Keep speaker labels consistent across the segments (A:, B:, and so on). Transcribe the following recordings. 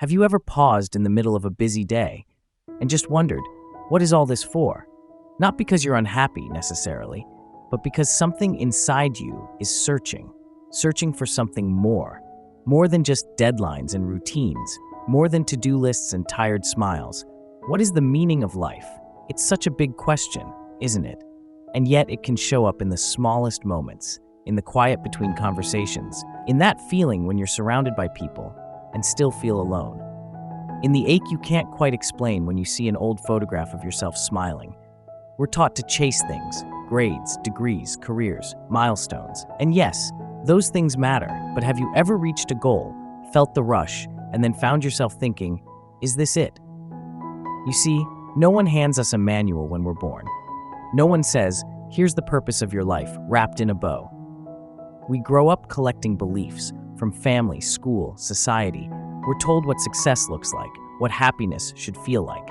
A: Have you ever paused in the middle of a busy day and just wondered, what is all this for? Not because you're unhappy necessarily, but because something inside you is searching for something more than just deadlines and routines, more than to-do lists and tired smiles. What is the meaning of life? It's such a big question, isn't it? And yet it can show up in the smallest moments, in the quiet between conversations, in that feeling when you're surrounded by people and still feel alone, in the ache you can't quite explain when you see an old photograph of yourself smiling. We're taught to chase things, grades, degrees, careers, milestones. And yes, those things matter, but have you ever reached a goal, felt the rush, and then found yourself thinking, is this it? You see, no one hands us a manual when we're born. No one says, here's the purpose of your life, wrapped in a bow. We grow up collecting beliefs from family, school, society. We're told what success looks like, what happiness should feel like.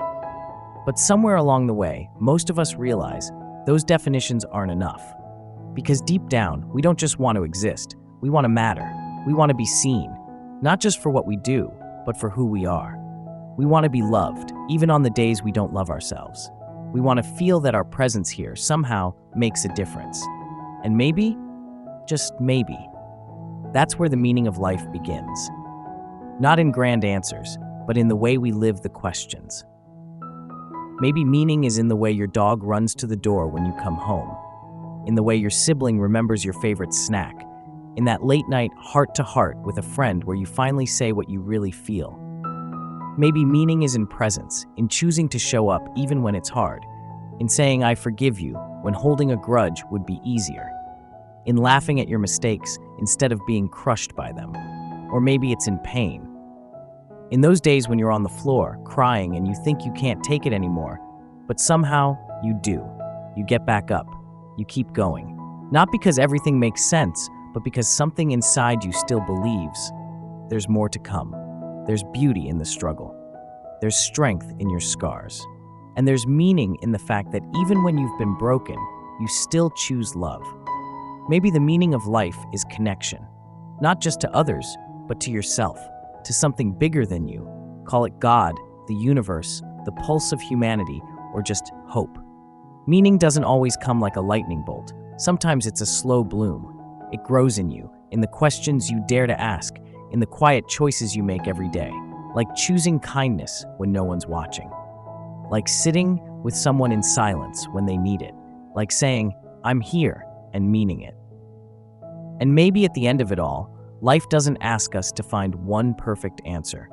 A: But somewhere along the way, most of us realize those definitions aren't enough. Because deep down, we don't just want to exist. We want to matter. We want to be seen, not just for what we do, but for who we are. We want to be loved, even on the days we don't love ourselves. We want to feel that our presence here somehow makes a difference. And maybe, just maybe, that's where the meaning of life begins. Not in grand answers, but in the way we live the questions. Maybe meaning is in the way your dog runs to the door when you come home, in the way your sibling remembers your favorite snack, in that late-night heart-to-heart with a friend where you finally say what you really feel. Maybe meaning is in presence, in choosing to show up even when it's hard, in saying I forgive you when holding a grudge would be easier, in laughing at your mistakes instead of being crushed by them. Or maybe it's in pain. In those days when you're on the floor, crying and you think you can't take it anymore, but somehow you do. You get back up. You keep going. Not because everything makes sense, but because something inside you still believes there's more to come. There's beauty in the struggle. There's strength in your scars. And there's meaning in the fact that even when you've been broken, you still choose love. Maybe the meaning of life is connection, not just to others, but to yourself, to something bigger than you. Call it God, the universe, the pulse of humanity, or just hope. Meaning doesn't always come like a lightning bolt. Sometimes it's a slow bloom. It grows in you, in the questions you dare to ask, in the quiet choices you make every day, like choosing kindness when no one's watching, like sitting with someone in silence when they need it, like saying, I'm here, and meaning it. And maybe at the end of it all, life doesn't ask us to find one perfect answer.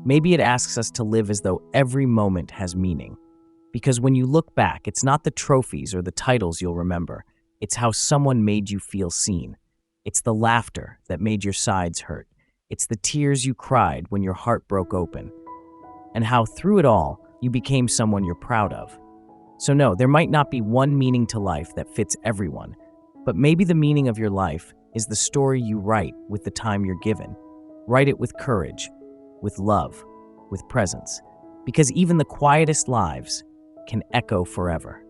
A: Maybe it asks us to live as though every moment has meaning. Because when you look back, it's not the trophies or the titles you'll remember. It's how someone made you feel seen. It's the laughter that made your sides hurt. It's the tears you cried when your heart broke open. And how through it all, you became someone you're proud of. So no, there might not be one meaning to life that fits everyone. But maybe the meaning of your life is the story you write with the time you're given. Write it with courage, with love, with presence. Because even the quietest lives can echo forever.